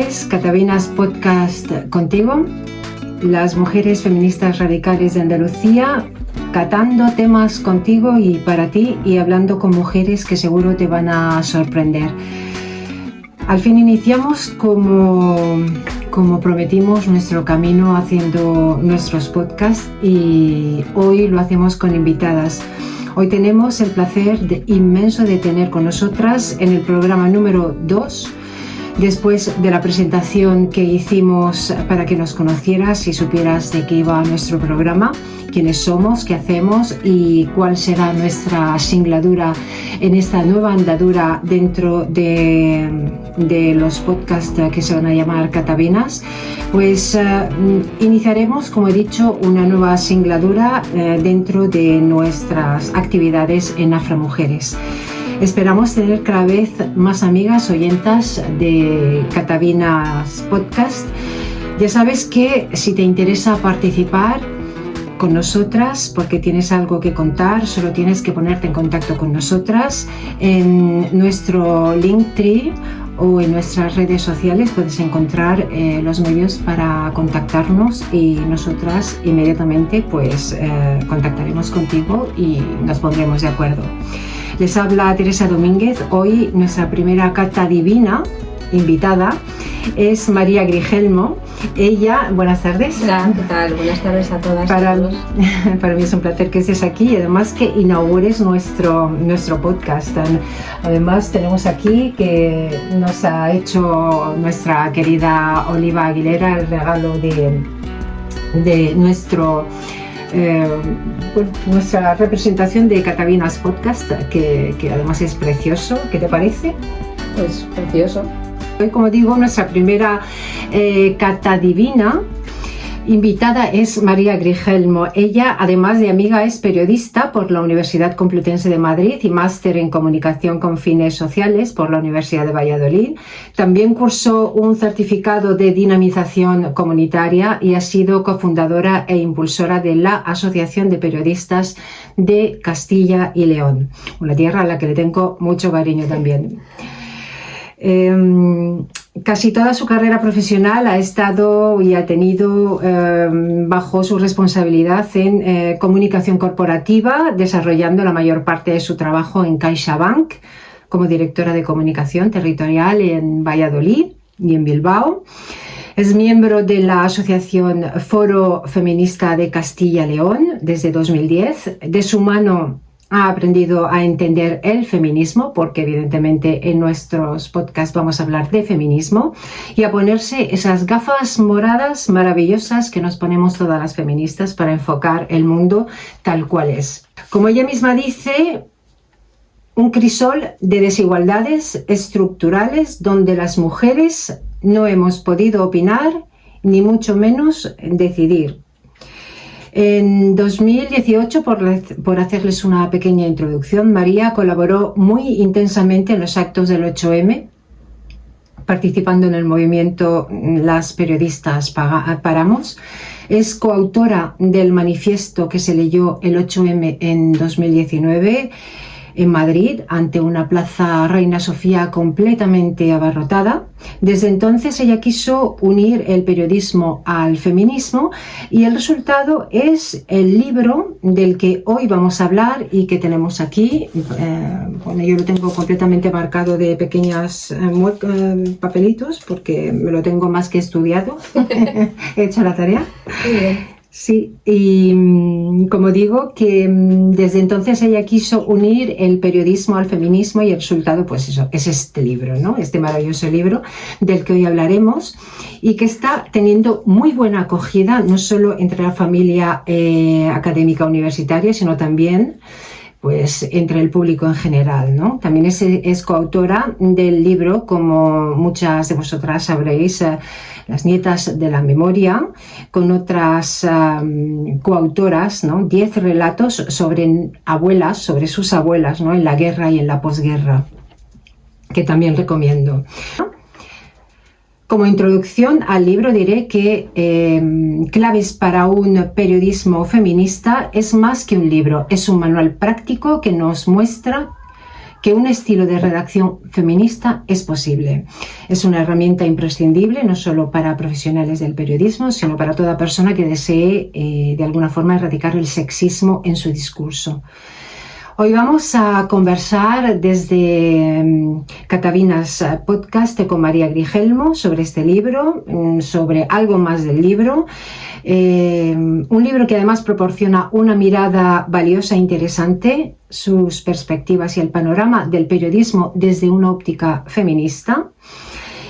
noches, Catavinas Podcast contigo, las mujeres feministas radicales de Andalucía, catando temas contigo y para ti y hablando con mujeres que seguro te van a sorprender. Al fin iniciamos como prometimos nuestro camino haciendo nuestros podcasts y hoy lo hacemos con invitadas. Hoy tenemos el placer inmenso de tener con nosotras en el programa número 2, después de la presentación que hicimos para que nos conocieras y supieras de qué iba nuestro programa, quiénes somos, qué hacemos y cuál será nuestra singladura en esta nueva andadura dentro de los podcasts que se van a llamar Catavinas. Pues iniciaremos, como he dicho, una nueva singladura dentro de nuestras actividades en Afromujeres. Esperamos tener cada vez más amigas oyentas de Catavinas Podcast. Ya sabes que si te interesa participar con nosotras porque tienes algo que contar, solo tienes que ponerte en contacto con nosotras en nuestro Linktree o en nuestras redes sociales. Puedes encontrar los medios para contactarnos y nosotras inmediatamente pues contactaremos contigo y nos pondremos de acuerdo. Les habla Teresa Domínguez. Hoy nuestra primera cata divina invitada es María Grigelmo. Ella, buenas tardes. Hola, ¿qué tal? Buenas tardes a todas y a todos. Para mí es un placer que estés aquí y además que inaugures nuestro podcast. Además tenemos aquí que nos ha hecho nuestra querida Oliva Aguilera el regalo de nuestra representación de Catavinas Podcast, que además es precioso. ¿Qué te parece? Pues precioso. Hoy, como digo, nuestra primera cata divina invitada es María Grigelmo. Ella, además de amiga, es periodista por la Universidad Complutense de Madrid y máster en comunicación con fines sociales por la Universidad de Valladolid. También cursó un certificado de dinamización comunitaria y ha sido cofundadora e impulsora de la Asociación de Periodistas de Castilla y León, una tierra a la que le tengo mucho cariño también. Casi toda su carrera profesional ha estado y ha tenido bajo su responsabilidad en comunicación corporativa, desarrollando la mayor parte de su trabajo en CaixaBank como directora de comunicación territorial en Valladolid y en Bilbao. Es miembro de la Asociación Foro Feminista de Castilla y León desde 2010. De su mano ha aprendido a entender el feminismo, porque evidentemente en nuestros podcasts vamos a hablar de feminismo, y a ponerse esas gafas moradas maravillosas que nos ponemos todas las feministas para enfocar el mundo tal cual es. Como ella misma dice, un crisol de desigualdades estructurales donde las mujeres no hemos podido opinar ni mucho menos decidir. En 2018, por hacerles una pequeña introducción, María colaboró muy intensamente en los actos del 8M, participando en el movimiento Las Periodistas Paramos. Es coautora del manifiesto que se leyó el 8M en 2019 en Madrid, ante una plaza Reina Sofía completamente abarrotada. Desde entonces ella quiso unir el periodismo al feminismo y el resultado es el libro del que hoy vamos a hablar y que tenemos aquí. Bueno, yo lo tengo completamente marcado de pequeños papelitos porque me lo tengo más que estudiado. He hecho la tarea. Muy bien. Sí, y como digo, que desde entonces ella quiso unir el periodismo al feminismo y el resultado, pues eso, es este libro, ¿no? Este maravilloso libro del que hoy hablaremos y que está teniendo muy buena acogida, no solo entre la familia académica universitaria, sino también pues entre el público en general, ¿no? También es coautora del libro, como muchas de vosotras sabréis, Las Nietas de la Memoria, con otras coautoras, ¿no? 10 relatos sobre abuelas, sobre sus abuelas, ¿no? En la guerra y en la posguerra, que también recomiendo. Como introducción al libro diré que Claves para un periodismo feminista es más que un libro, es un manual práctico que nos muestra que un estilo de redacción feminista es posible. Es una herramienta imprescindible no solo para profesionales del periodismo, sino para toda persona que desee de alguna forma erradicar el sexismo en su discurso. Hoy vamos a conversar desde Catavinas Podcast con María Grigelmo sobre este libro, sobre algo más del libro. Un libro que además proporciona una mirada valiosa e interesante, sus perspectivas y el panorama del periodismo desde una óptica feminista.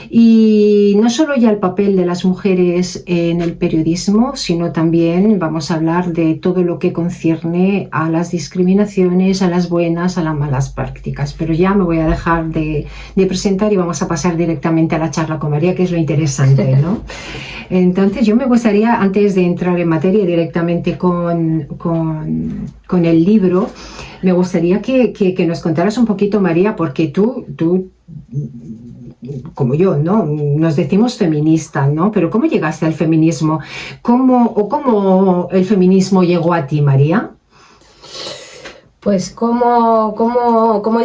Y no solo ya el papel de las mujeres en el periodismo, sino también vamos a hablar de todo lo que concierne a las discriminaciones, a las buenas, a las malas prácticas. Pero ya me voy a dejar de presentar y vamos a pasar directamente a la charla con María, que es lo interesante, ¿no? Entonces yo me gustaría, antes de entrar en materia directamente con el libro, me gustaría que nos contaras un poquito, María, porque tú como yo, ¿no? Nos decimos feministas, ¿no? Pero ¿cómo llegaste al feminismo? ¿Cómo el feminismo llegó a ti, María? Pues ¿cómo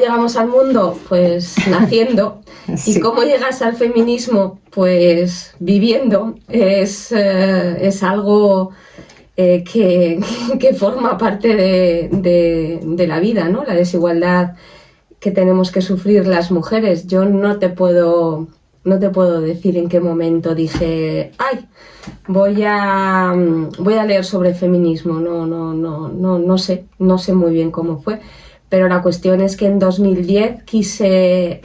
llegamos al mundo? Pues naciendo. Sí. ¿Y cómo llegas al feminismo? Pues viviendo. Es algo que forma parte de la vida, ¿no? La desigualdad que tenemos que sufrir las mujeres. Yo no te puedo decir en qué momento dije, ay, voy a leer sobre feminismo. No sé muy bien cómo fue, pero la cuestión es que en 2010 quise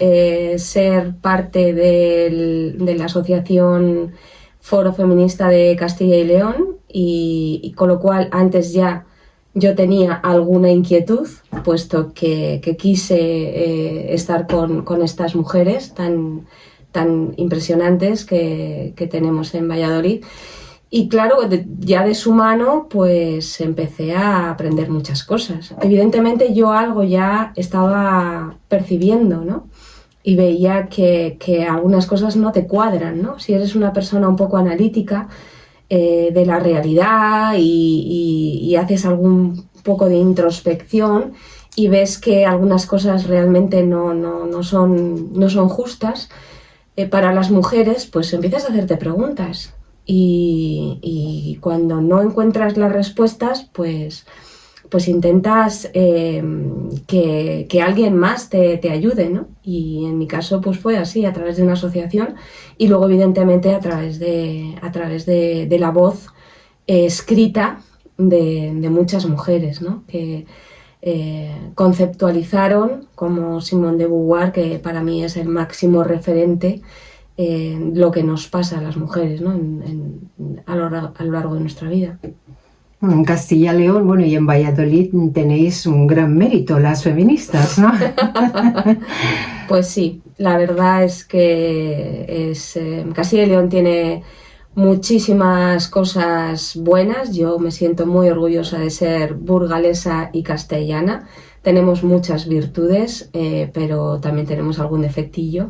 ser parte de la asociación Foro Feminista de Castilla y León y con lo cual antes ya yo tenía alguna inquietud, puesto que quise estar con estas mujeres tan impresionantes que tenemos en Valladolid. Y claro, ya de su mano, pues empecé a aprender muchas cosas. Evidentemente yo algo ya estaba percibiendo, ¿no? Y veía que algunas cosas no te cuadran, ¿no? Si eres una persona un poco analítica, de la realidad y haces algún poco de introspección y ves que algunas cosas realmente no son justas para las mujeres, pues empiezas a hacerte preguntas y cuando no encuentras las respuestas, pues intentas que alguien más te ayude, ¿no? Y en mi caso pues fue así, a través de una asociación y luego evidentemente a través de la voz escrita de muchas mujeres, ¿no? Que conceptualizaron, como Simone de Beauvoir, que para mí es el máximo referente, lo que nos pasa a las mujeres, ¿no? a lo largo de nuestra vida. En Castilla y León, bueno, y en Valladolid tenéis un gran mérito las feministas, ¿no? Pues sí, la verdad es que Castilla y León tiene muchísimas cosas buenas. Yo me siento muy orgullosa de ser burgalesa y castellana. Tenemos muchas virtudes, pero también tenemos algún defectillo.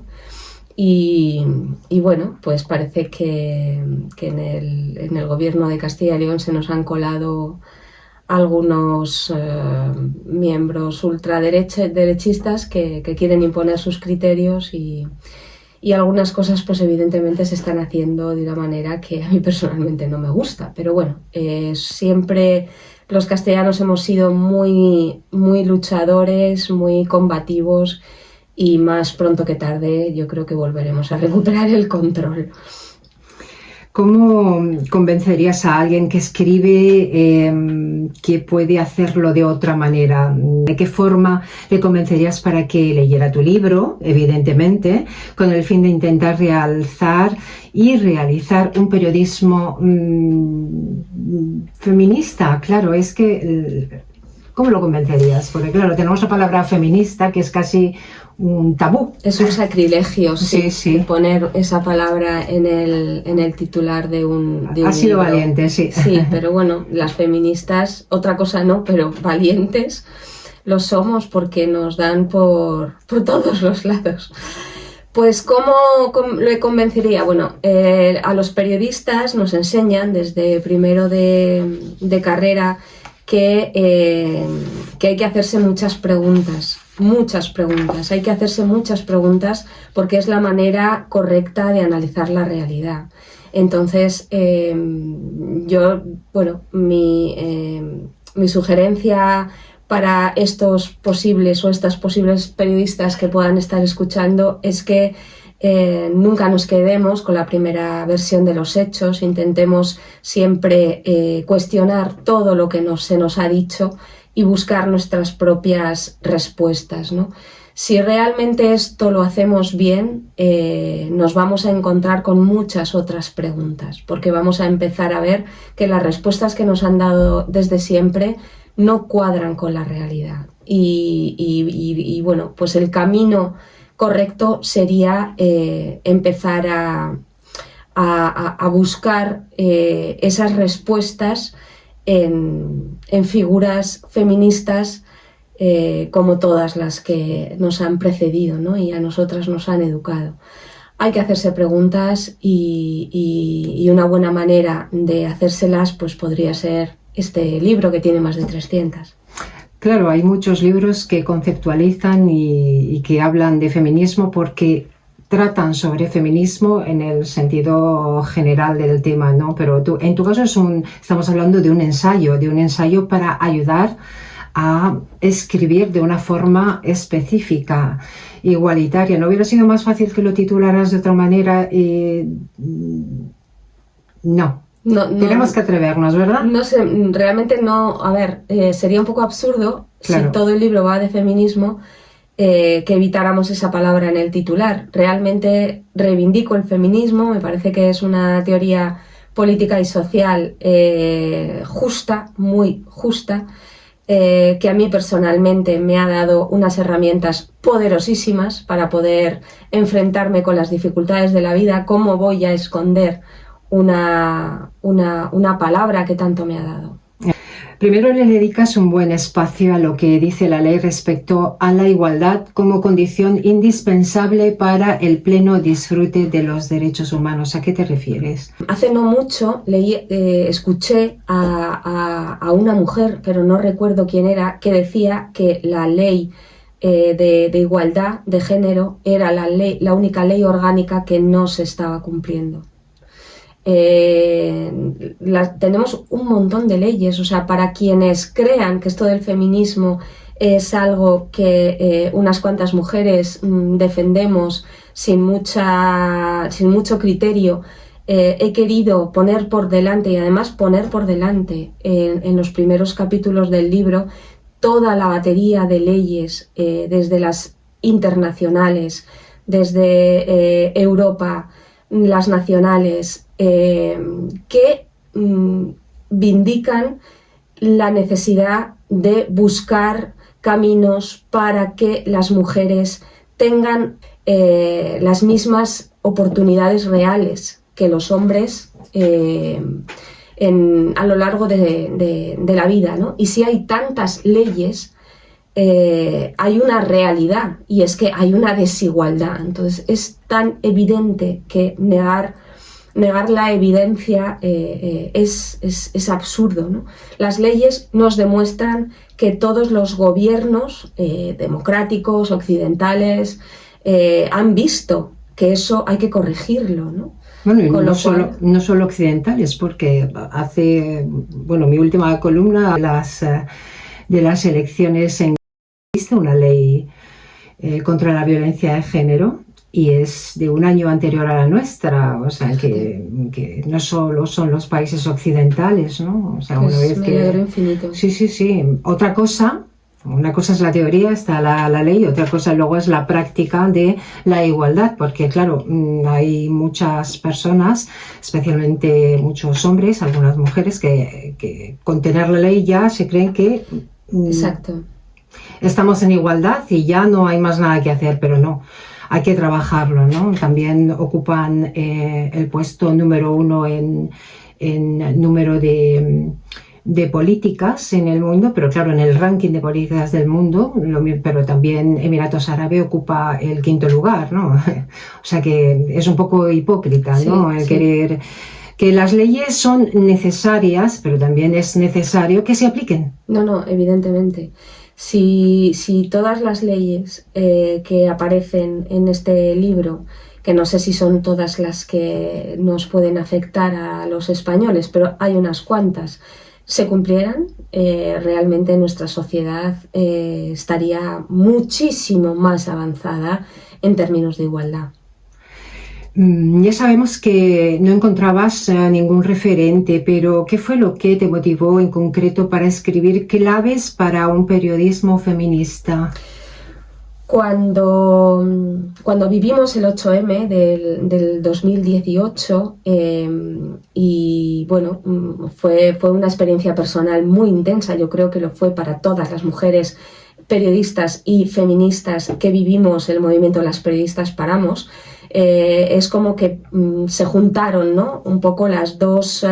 Y bueno, pues parece que en el gobierno de Castilla y León se nos han colado algunos miembros ultraderechistas que quieren imponer sus criterios y algunas cosas pues evidentemente se están haciendo de una manera que a mí personalmente no me gusta. Pero bueno, siempre los castellanos hemos sido muy, muy luchadores, muy combativos. Y más pronto que tarde yo creo que volveremos a recuperar el control. ¿Cómo convencerías a alguien que escribe que puede hacerlo de otra manera? ¿De qué forma le convencerías para que leyera tu libro, evidentemente, con el fin de intentar realzar y realizar un periodismo feminista? Claro, es que... ¿Cómo lo convencerías? Porque claro, tenemos la palabra feminista que es casi un tabú. Es un sacrilegio, sí. Poner esa palabra en el titular de un Ha sido libro. Valiente, sí. Sí, pero bueno, las feministas, otra cosa no, pero valientes lo somos porque nos dan por todos los lados. Pues ¿cómo le convencería? Bueno, a los periodistas nos enseñan desde primero de carrera que hay que hacerse muchas preguntas muchas preguntas, hay que hacerse muchas preguntas porque es la manera correcta de analizar la realidad. Entonces, mi sugerencia para estos posibles o estas posibles periodistas que puedan estar escuchando es que nunca nos quedemos con la primera versión de los hechos, intentemos siempre cuestionar todo lo que se nos ha dicho y buscar nuestras propias respuestas, ¿no? Si realmente esto lo hacemos bien, nos vamos a encontrar con muchas otras preguntas, porque vamos a empezar a ver que las respuestas que nos han dado desde siempre no cuadran con la realidad. Y bueno, pues el camino correcto sería empezar a buscar esas respuestas en figuras feministas como todas las que nos han precedido, ¿no? Y a nosotras nos han educado. Hay que hacerse preguntas y una buena manera de hacérselas pues podría ser este libro que tiene más de 300. Claro, hay muchos libros que conceptualizan y que hablan de feminismo porque tratan sobre feminismo en el sentido general del tema, ¿no? Pero en tu caso estamos hablando de un ensayo para ayudar a escribir de una forma específica, igualitaria. ¿No hubiera sido más fácil que lo titularas de otra manera? No. Tenemos que atrevernos, ¿verdad? No sé, realmente no. A ver, sería un poco absurdo si todo el libro va de feminismo que evitáramos esa palabra en el titular. Realmente reivindico el feminismo, me parece que es una teoría política y social justa, muy justa, que a mí personalmente me ha dado unas herramientas poderosísimas para poder enfrentarme con las dificultades de la vida. ¿Cómo voy a esconder una palabra que tanto me ha dado? Primero le dedicas un buen espacio a lo que dice la ley respecto a la igualdad como condición indispensable para el pleno disfrute de los derechos humanos. ¿A qué te refieres? Hace no mucho escuché a una mujer, pero no recuerdo quién era, que decía que la ley de igualdad de género era la única ley orgánica que no se estaba cumpliendo. Tenemos un montón de leyes, o sea, para quienes crean que esto del feminismo es algo que unas cuantas mujeres defendemos sin mucho criterio, he querido poner por delante y además poner por delante en los primeros capítulos del libro toda la batería de leyes, desde las internacionales, desde Europa, las nacionales, que vindican la necesidad de buscar caminos para que las mujeres tengan las mismas oportunidades reales que los hombres a lo largo de la vida, ¿no? Y si hay tantas leyes, hay una realidad, y es que hay una desigualdad. Entonces es tan evidente que negar la evidencia es absurdo, ¿no? Las leyes nos demuestran que todos los gobiernos democráticos, occidentales, han visto que eso hay que corregirlo, ¿no? Bueno, y no solo occidentales, porque mi última columna de las elecciones existe una ley contra la violencia de género, y es de un año anterior a la nuestra, o sea que no solo son los países occidentales, ¿no? O sea, una vez que infinito. Sí. Una cosa es la teoría, está la ley, otra cosa luego es la práctica de la igualdad, porque claro, hay muchas personas, especialmente muchos hombres, algunas mujeres, que con tener la ley ya se creen que exacto, estamos en igualdad y ya no hay más nada que hacer, pero no. Hay que trabajarlo, ¿no? También ocupan el puesto número 1 en número de políticas en el mundo, pero claro, en el ranking de políticas del mundo, pero también Emiratos Árabes ocupa el 5º lugar, ¿no? O sea que es un poco hipócrita, ¿no? Querer que las leyes son necesarias, pero también es necesario que se apliquen. No, evidentemente. Si todas las leyes que aparecen en este libro, que no sé si son todas las que nos pueden afectar a los españoles, pero hay unas cuantas, se cumplieran, realmente nuestra sociedad estaría muchísimo más avanzada en términos de igualdad. Ya sabemos que no encontrabas ningún referente, pero ¿qué fue lo que te motivó en concreto para escribir claves para un periodismo feminista? Cuando vivimos el 8M del 2018, y bueno, fue una experiencia personal muy intensa, yo creo que lo fue para todas las mujeres periodistas y feministas que vivimos el movimiento Las Periodistas Paramos. Es como que se juntaron, ¿no?, un poco las dos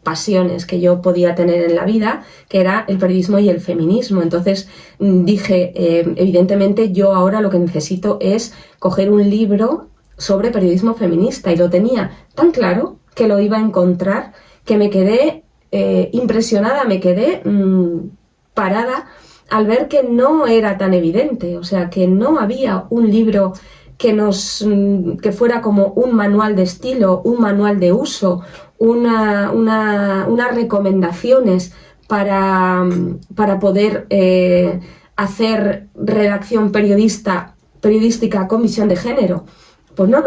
pasiones que yo podía tener en la vida, que era el periodismo y el feminismo. Entonces dije, evidentemente yo ahora lo que necesito es coger un libro sobre periodismo feminista, y lo tenía tan claro que lo iba a encontrar, que me quedé impresionada, me quedé parada al ver que no era tan evidente, o sea, que no había un libro que fuera como un manual de estilo, un manual de uso, unas recomendaciones para poder hacer redacción periodística con visión de género. Pues no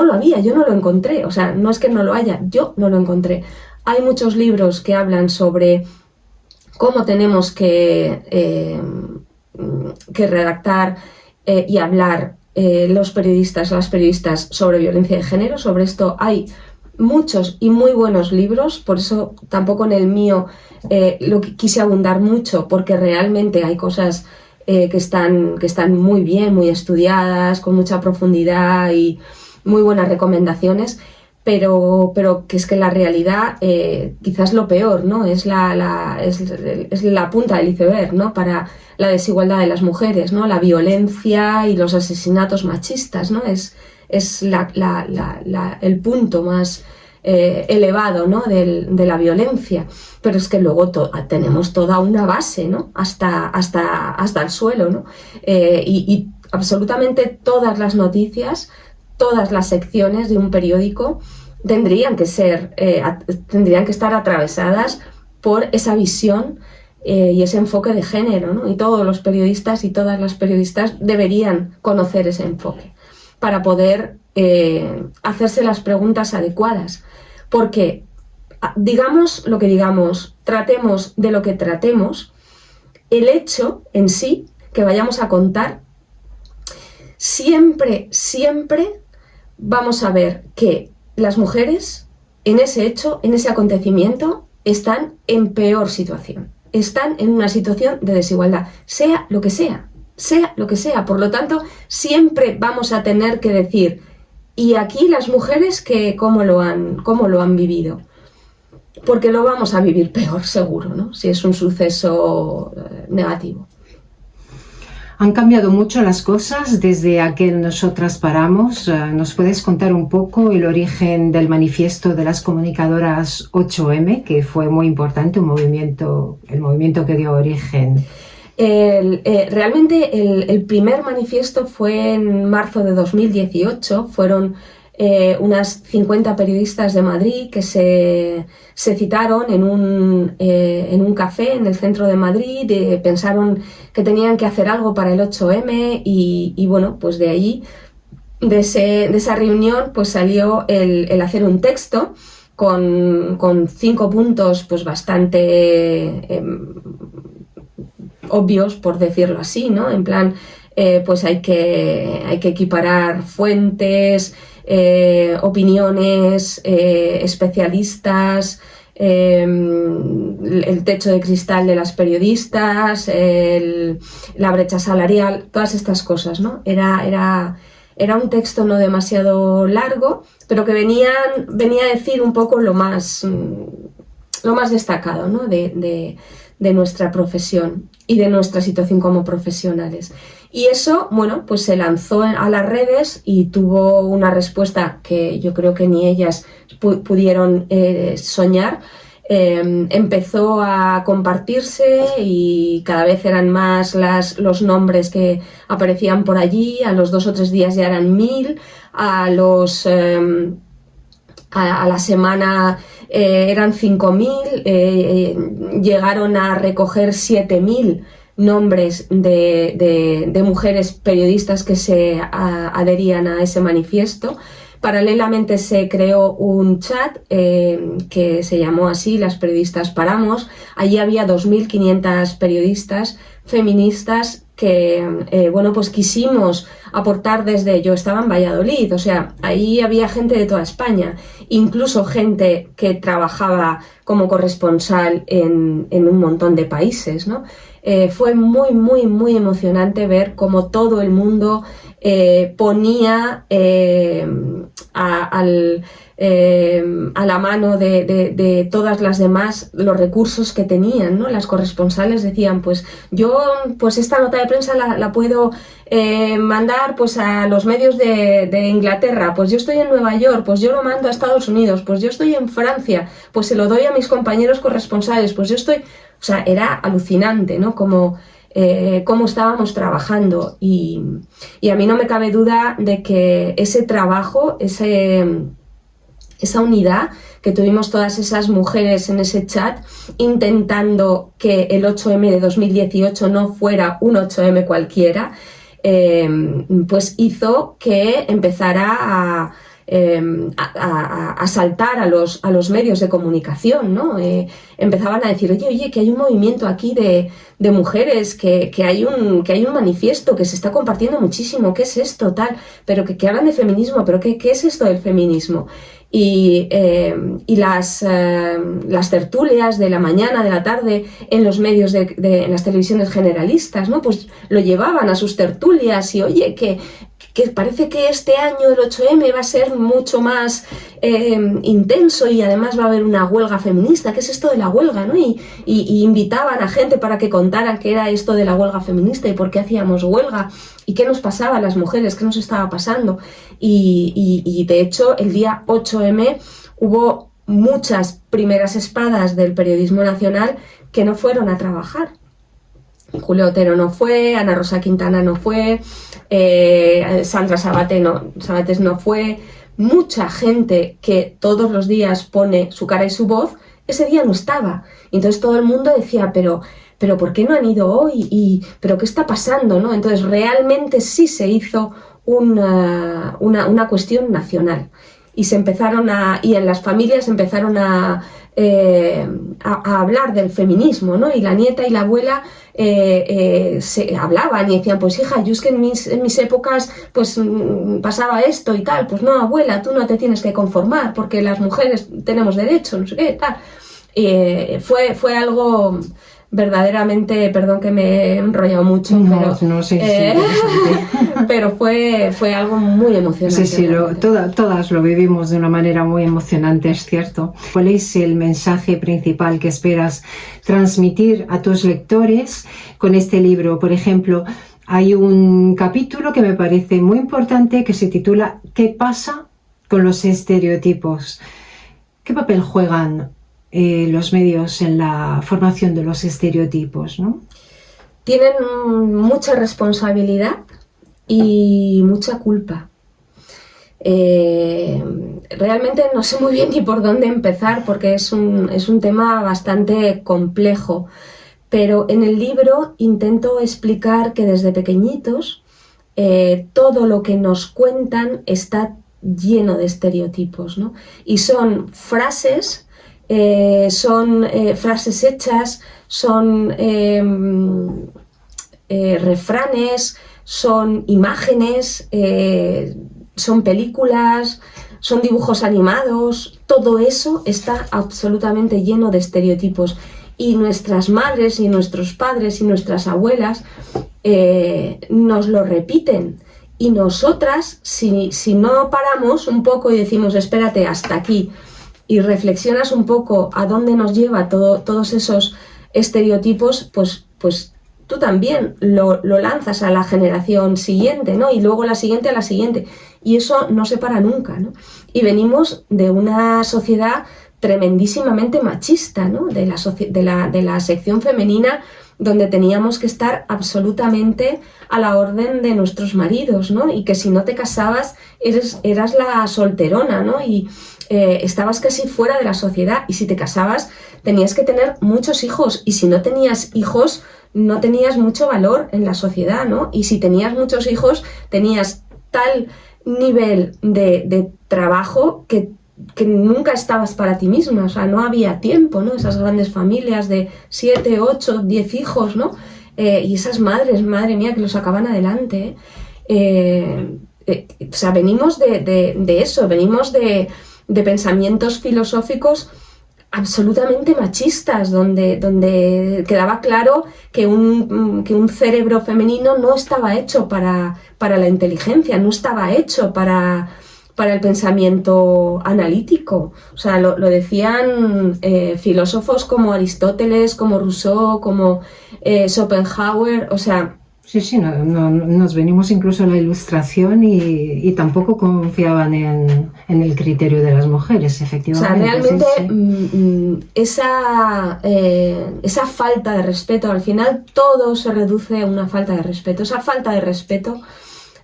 lo había, yo no lo encontré, o sea, no es que no lo haya, yo no lo encontré. Hay muchos libros que hablan sobre cómo tenemos que redactar y hablar los periodistas, las periodistas, sobre violencia de género. Sobre esto hay muchos y muy buenos libros, por eso tampoco en el mío lo quise abundar mucho, porque realmente hay cosas que están muy bien, muy estudiadas, con mucha profundidad y muy buenas recomendaciones, pero que es que la realidad quizás lo peor, ¿no?, es la punta del iceberg, ¿no?, para la desigualdad de las mujeres, ¿no?, la violencia y los asesinatos machistas, ¿no?, es el punto más elevado, ¿no?, de la violencia. Pero es que luego tenemos toda una base, ¿no?, hasta el suelo, ¿no? Y absolutamente todas las noticias, todas las secciones de un periódico tendrían que estar atravesadas por esa visión y ese enfoque de género, ¿no? Y todos los periodistas y todas las periodistas deberían conocer ese enfoque para poder hacerse las preguntas adecuadas. Porque digamos lo que digamos, tratemos de lo que tratemos, el hecho en sí que vayamos a contar, siempre vamos a ver que las mujeres en ese hecho, en ese acontecimiento, están en peor situación. Están en una situación de desigualdad, sea lo que sea. Por lo tanto, siempre vamos a tener que decir, y aquí las mujeres cómo lo han vivido. Porque lo vamos a vivir peor, seguro, ¿no?, si es un suceso negativo. Han cambiado mucho las cosas desde aquel Nosotras Paramos. ¿Nos puedes contar un poco el origen del manifiesto de las comunicadoras 8M, que fue muy importante, el movimiento que dio origen? Realmente el primer manifiesto fue en marzo de 2018. Fueron unas 50 periodistas de Madrid que se citaron en un café en el centro de Madrid, pensaron que tenían que hacer algo para el 8M y bueno, pues de ahí, de esa reunión, pues salió el hacer un texto con 5 puntos pues bastante obvios, por decirlo así, ¿no? En plan, pues hay que equiparar fuentes, opiniones, especialistas, el techo de cristal de las periodistas, la brecha salarial, todas estas cosas, ¿no? Era un texto no demasiado largo, pero que venía a decir un poco lo más destacado, ¿no?, de nuestra profesión y de nuestra situación como profesionales. Y eso, bueno, pues se lanzó a las redes y tuvo una respuesta que yo creo que ni ellas pudieron soñar. empezó a compartirse y cada vez eran más los nombres que aparecían por allí. A los 2 o 3 días ya eran 1000, a la semana eran 5000, llegaron a recoger 7000 nombres de mujeres periodistas que se adherían a ese manifiesto. Paralelamente se creó un chat que se llamó así, Las Periodistas Paramos. Allí había 2500 periodistas feministas que, bueno, pues quisimos aportar desde... Yo estaba en Valladolid, o sea, ahí había gente de toda España, incluso gente que trabajaba como corresponsal en un montón de países, ¿no? Fue muy, muy, muy emocionante ver cómo todo el mundo ponía a la mano de todas las demás los recursos que tenían, ¿no? Las corresponsales decían, pues yo pues esta nota de prensa la puedo mandar pues a los medios de Inglaterra, pues yo estoy en Nueva York, pues yo lo mando a Estados Unidos, pues yo estoy en Francia, pues se lo doy a mis compañeros corresponsales, pues yo estoy... O sea, era alucinante, ¿no? Cómo estábamos trabajando y a mí no me cabe duda de que ese trabajo, esa unidad que tuvimos todas esas mujeres en ese chat intentando que el 8M de 2018 no fuera un 8M cualquiera, pues hizo que empezara a saltar a los medios de comunicación, ¿no? Empezaban a decir, oye, que hay un movimiento aquí de mujeres, que hay un manifiesto que se está compartiendo muchísimo, ¿qué es esto? Tal, pero que hablan de feminismo, pero ¿qué es esto del feminismo? Y las tertulias de la mañana, de la tarde, en los medios en las televisiones generalistas, ¿no? Pues lo llevaban a sus tertulias y, oye, que parece que este año el 8M va a ser mucho más intenso y además va a haber una huelga feminista. ¿Qué es esto de la huelga, no? Y invitaban a gente para que contaran qué era esto de la huelga feminista y por qué hacíamos huelga y qué nos pasaba a las mujeres, qué nos estaba pasando. Y de hecho, el día 8M hubo muchas primeras espadas del periodismo nacional que no fueron a trabajar. Julio Otero no fue, Ana Rosa Quintana no fue, Sandra Sabates no fue. Mucha gente que todos los días pone su cara y su voz, ese día no estaba. Entonces todo el mundo decía, pero ¿por qué no han ido hoy? ¿Pero qué está pasando, no? Entonces realmente sí se hizo una cuestión nacional. Y y en las familias empezaron a hablar del feminismo, ¿no? Y la nieta y la abuela se hablaban y decían, pues hija, yo es que en mis épocas pues pasaba esto y tal. Pues no, abuela, tú no te tienes que conformar porque las mujeres tenemos derecho, no sé qué, tal. Fue algo verdaderamente, perdón que me he enrollado mucho, pero fue algo muy emocionante. Sí, todas lo vivimos de una manera muy emocionante, es cierto. ¿Cuál es el mensaje principal que esperas transmitir a tus lectores con este libro? Por ejemplo, hay un capítulo que me parece muy importante que se titula ¿Qué pasa con los estereotipos? ¿Qué papel juegan los medios en la formación de los estereotipos, ¿no? Tienen mucha responsabilidad y mucha culpa. Realmente no sé muy bien ni por dónde empezar porque es un tema bastante complejo, pero en el libro intento explicar que desde pequeñitos todo lo que nos cuentan está lleno de estereotipos, ¿no? Y son frases hechas, son refranes, son imágenes, son películas, son dibujos animados. Todo eso está absolutamente lleno de estereotipos. Y nuestras madres y nuestros padres y nuestras abuelas nos lo repiten. Y nosotras, si no paramos un poco y decimos, espérate, hasta aquí, y reflexionas un poco a dónde nos lleva todos esos estereotipos, pues tú también lo lanzas a la generación siguiente, ¿no? Y luego la siguiente a la siguiente. Y eso no se para nunca, ¿no? Y venimos de una sociedad tremendísimamente machista, ¿no? De la sección femenina, donde teníamos que estar absolutamente a la orden de nuestros maridos, ¿no? Y que si no te casabas eras la solterona, ¿no? Y estabas casi fuera de la sociedad, y si te casabas tenías que tener muchos hijos, y si no tenías hijos no tenías mucho valor en la sociedad, ¿no? Y si tenías muchos hijos tenías tal nivel de trabajo que nunca estabas para ti misma, o sea, no había tiempo, ¿no? Esas grandes familias de 7, 8, 10 hijos, ¿no? Y esas madres, madre mía, que los sacaban adelante, o sea, venimos de eso, venimos de pensamientos filosóficos absolutamente machistas, donde quedaba claro que un cerebro femenino no estaba hecho para la inteligencia, no estaba hecho para el pensamiento analítico. O sea, lo decían filósofos como Aristóteles, como Rousseau, como Schopenhauer, o sea... Sí, nos venimos incluso a la Ilustración y tampoco confiaban en el criterio de las mujeres, efectivamente. O sea, realmente sí. Esa falta de respeto, al final todo se reduce a una falta de respeto. Esa falta de respeto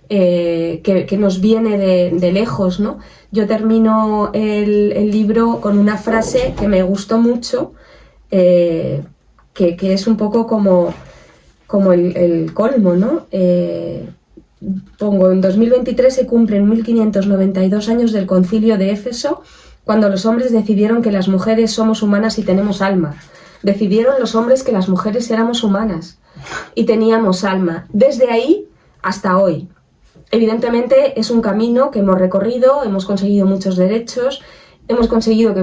que nos viene de lejos, ¿no? Yo termino el libro con una frase que me gustó mucho, que es un poco como el colmo, ¿no? Pongo, en 2023 se cumplen 1592 años del concilio de Éfeso, cuando los hombres decidieron que las mujeres somos humanas y tenemos alma. Decidieron los hombres que las mujeres éramos humanas y teníamos alma. Desde ahí hasta hoy. Evidentemente es un camino que hemos recorrido, hemos conseguido muchos derechos, hemos conseguido que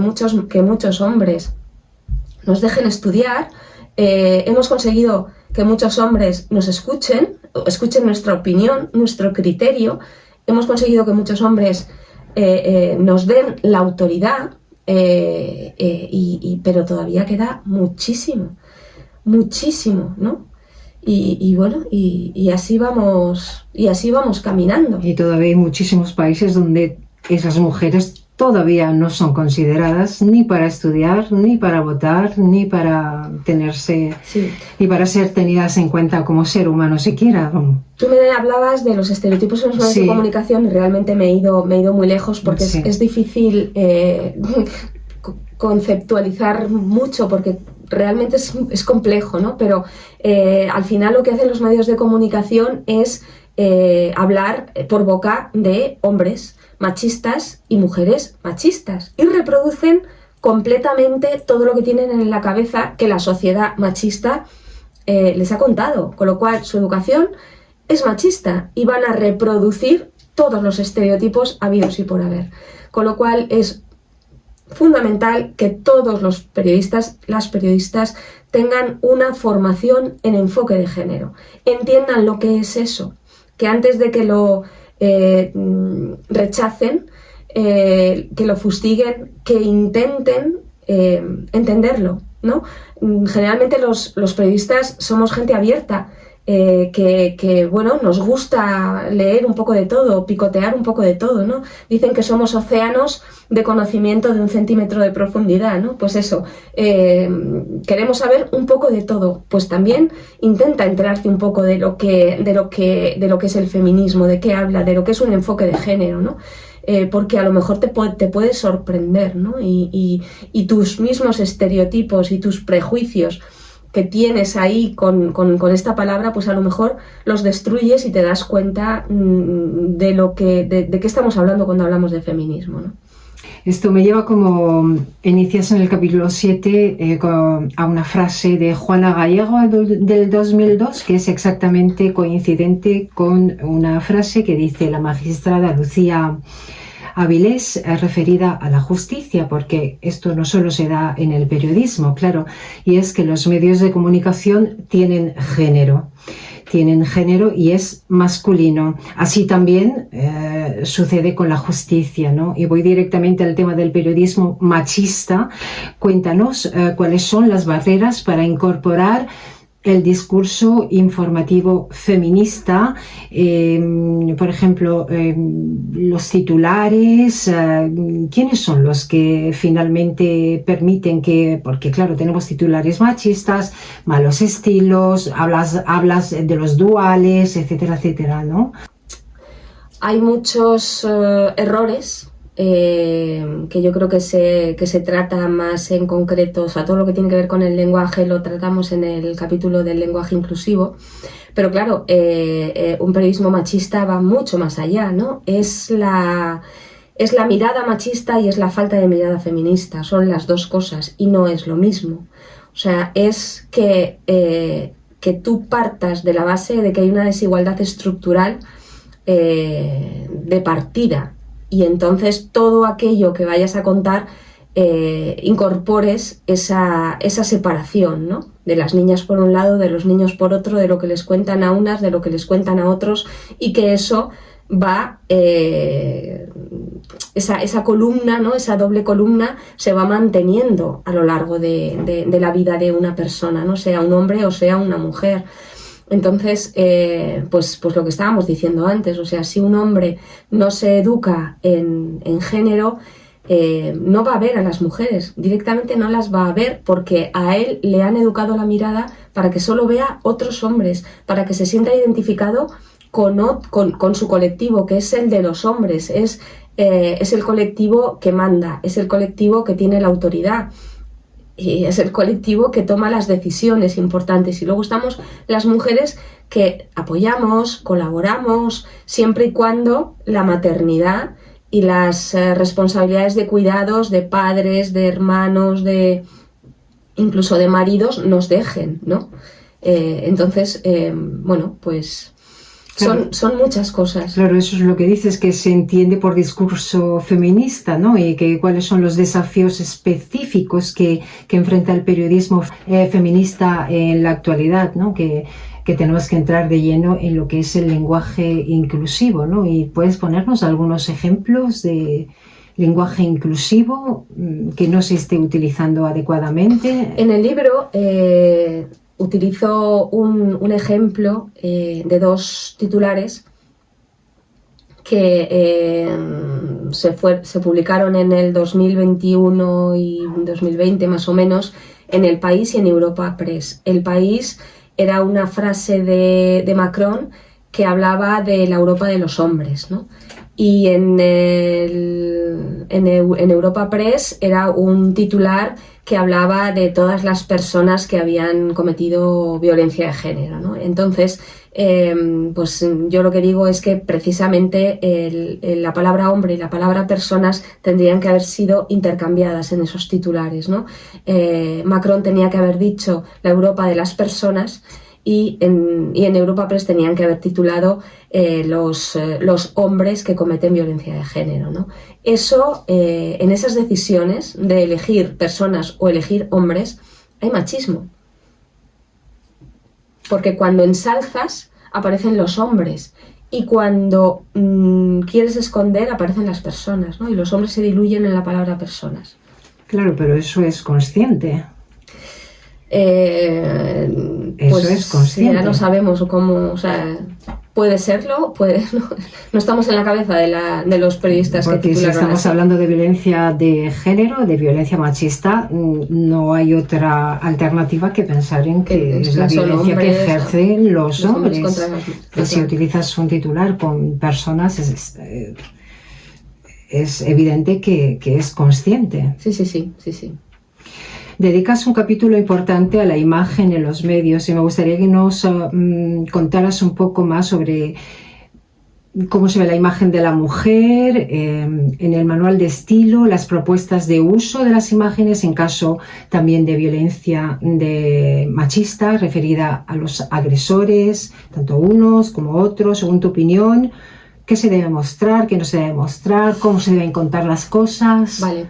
muchos hombres nos dejen estudiar, hemos conseguido que muchos hombres nos escuchen nuestra opinión, nuestro criterio, hemos conseguido que muchos hombres nos den la autoridad, pero todavía queda muchísimo, ¿no? Y bueno, y así vamos caminando. Y todavía hay muchísimos países donde esas mujeres todavía no son consideradas ni para estudiar, ni para votar, ni para ni para ser tenidas en cuenta como ser humano siquiera. Tú me hablabas de los estereotipos en los medios de comunicación y realmente me he ido muy lejos porque es difícil conceptualizar mucho porque realmente es complejo, ¿no? Pero al final lo que hacen los medios de comunicación es hablar por boca de hombres machistas y mujeres machistas y reproducen completamente todo lo que tienen en la cabeza que la sociedad machista les ha contado, con lo cual su educación es machista y van a reproducir todos los estereotipos habidos y por haber, con lo cual es fundamental que todos los periodistas, las periodistas tengan una formación en enfoque de género, entiendan lo que es eso, que antes de que lo rechacen, que lo fustiguen, que intenten entenderlo, ¿no? Generalmente los periodistas somos gente abierta, que bueno, nos gusta leer un poco de todo, picotear un poco de todo, ¿no? Dicen que somos océanos de conocimiento de 1 centímetro de profundidad, ¿no? Pues eso, queremos saber un poco de todo, pues también intenta enterarte un poco de lo que es el feminismo, de qué habla, de lo que es un enfoque de género, ¿no? Porque a lo mejor te puede sorprender, ¿no? Y tus mismos estereotipos y tus prejuicios que tienes ahí con esta palabra, pues a lo mejor los destruyes y te das cuenta de qué estamos hablando cuando hablamos de feminismo, ¿no? Esto me lleva, como inicias en el capítulo 7, a una frase de Juana Gallego del 2002, que es exactamente coincidente con una frase que dice la magistrada Lucía Avilés, referida a la justicia, porque esto no solo se da en el periodismo, claro, y es que los medios de comunicación tienen género y es masculino. Así también sucede con la justicia, ¿no? Y voy directamente al tema del periodismo machista. Cuéntanos cuáles son las barreras para incorporar el discurso informativo feminista, por ejemplo, los titulares, ¿quiénes son los que finalmente permiten que, porque claro, tenemos titulares machistas, malos estilos, hablas de los duales, etcétera, etcétera, ¿no? Hay muchos errores que yo creo que se trata más en concreto, o sea, todo lo que tiene que ver con el lenguaje lo tratamos en el capítulo del lenguaje inclusivo, pero claro, un periodismo machista va mucho más allá, ¿no? Es la mirada machista y es la falta de mirada feminista, son las dos cosas y no es lo mismo. O sea, es que tú partas de la base de que hay una desigualdad estructural de partida, y entonces todo aquello que vayas a contar incorpores esa separación, ¿no? De las niñas por un lado, de los niños por otro, de lo que les cuentan a unas, de lo que les cuentan a otros, y que eso va, esa columna, ¿no? Esa doble columna se va manteniendo a lo largo de la vida de una persona, ¿no? Sea un hombre o sea una mujer. Entonces, pues lo que estábamos diciendo antes, o sea, si un hombre no se educa en género, no va a ver a las mujeres, directamente no las va a ver, porque a él le han educado la mirada para que solo vea otros hombres, para que se sienta identificado con su colectivo, que es el de los hombres, es el colectivo que manda, es el colectivo que tiene la autoridad. Y es el colectivo que toma las decisiones importantes, y luego estamos las mujeres que apoyamos, colaboramos, siempre y cuando la maternidad y las responsabilidades de cuidados de padres, de hermanos, incluso de maridos nos dejen, ¿no? Entonces, bueno, pues claro, son muchas cosas. Claro, eso es lo que dices, que se entiende por discurso feminista, ¿no? Y que cuáles son los desafíos específicos que enfrenta el periodismo feminista en la actualidad, ¿no? Que tenemos que entrar de lleno en lo que es el lenguaje inclusivo, ¿no? Y puedes ponernos algunos ejemplos de lenguaje inclusivo que no se esté utilizando adecuadamente. En el libro utilizo un ejemplo de dos titulares que se publicaron en el 2021 y 2020 más o menos en El País y en Europa Press. El País era una frase de Macron que hablaba de la Europa de los hombres, ¿no? Y en Europa Press era un titular que hablaba de todas las personas que habían cometido violencia de género, ¿no? Entonces, pues yo lo que digo es que precisamente la palabra hombre y la palabra personas tendrían que haber sido intercambiadas en esos titulares, ¿no? Macron tenía que haber dicho la Europa de las personas, y en Europa Press tenían que haber titulado los hombres que cometen violencia de género, ¿no? Eso, en esas decisiones de elegir personas o elegir hombres, hay machismo. Porque cuando ensalzas aparecen los hombres, y cuando quieres esconder aparecen las personas, ¿no? Y los hombres se diluyen en la palabra personas. Claro, pero eso es consciente. Eso pues es consciente. Ya no sabemos cómo, o sea, puede serlo, no estamos en la cabeza de los periodistas. Porque que titularon si estamos así. Hablando de violencia de género, de violencia machista, no hay otra alternativa que pensar en que es la violencia que ejercen los hombres. Si utilizas un titular con personas, es evidente que es consciente. Sí. Dedicas un capítulo importante a la imagen en los medios, y me gustaría que nos contaras un poco más sobre cómo se ve la imagen de la mujer en el manual de estilo, las propuestas de uso de las imágenes en caso también de violencia machista referida a los agresores, tanto unos como otros, según tu opinión. ¿Qué se debe mostrar? ¿Qué no se debe mostrar? ¿Cómo se deben contar las cosas? Vale.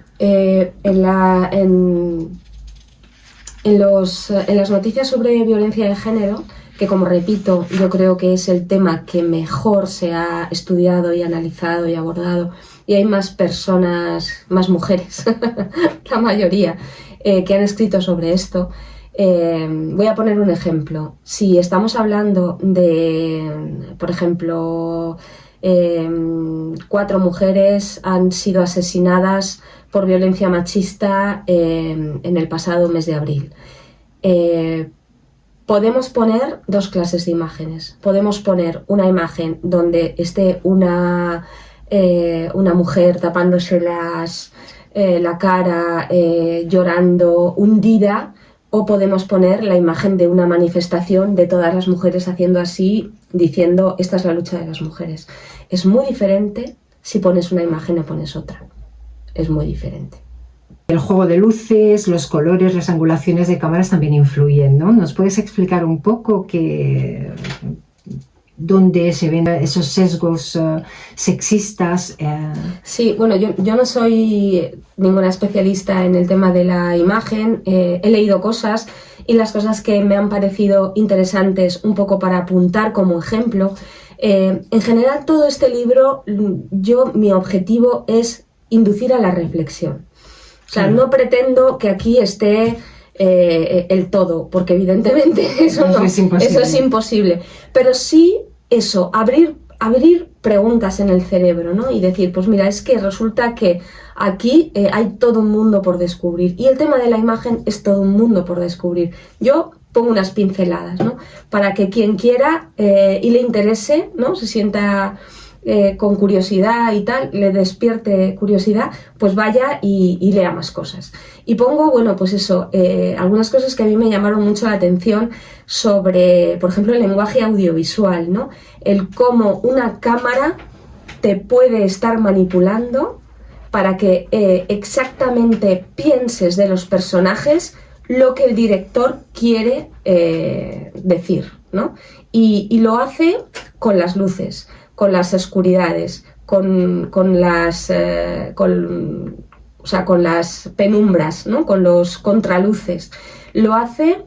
En las noticias sobre violencia de género, que como repito, yo creo que es el tema que mejor se ha estudiado y analizado y abordado, y hay más personas, más mujeres, la mayoría, que han escrito sobre esto, Voy a poner un ejemplo. Si estamos hablando de, por ejemplo, 4 mujeres han sido asesinadas por violencia machista en el pasado mes de abril. Podemos poner 2 clases de imágenes. Podemos poner una imagen donde esté una mujer tapándose la cara, llorando, hundida, o podemos poner la imagen de una manifestación de todas las mujeres haciendo así, diciendo esta es la lucha de las mujeres. Es muy diferente si pones una imagen o pones otra. Es muy diferente. El juego de luces, los colores, las angulaciones de cámaras también influyen, ¿no? ¿Nos puedes explicar un poco dónde se ven esos sesgos sexistas? Sí, bueno, yo no soy ninguna especialista en el tema de la imagen. He leído cosas y las cosas que me han parecido interesantes un poco para apuntar como ejemplo. En general, todo este libro, mi objetivo es inducir a la reflexión. O sea, no pretendo que aquí esté el todo, porque evidentemente eso es imposible. Pero sí abrir preguntas en el cerebro, ¿no? Y decir, pues mira, es que resulta que aquí hay todo un mundo por descubrir. Y el tema de la imagen es todo un mundo por descubrir. Yo pongo unas pinceladas, ¿no? Para que quien quiera y le interese, ¿no? Se sienta con curiosidad y tal, le despierte curiosidad, pues vaya y lea más cosas. Y pongo, bueno, pues eso, algunas cosas que a mí me llamaron mucho la atención sobre, por ejemplo, el lenguaje audiovisual, ¿no? El cómo una cámara te puede estar manipulando para que exactamente pienses de los personajes lo que el director quiere decir, ¿no? Y lo hace con las luces, con las oscuridades, con las penumbras, ¿no? Con los contraluces. Lo hace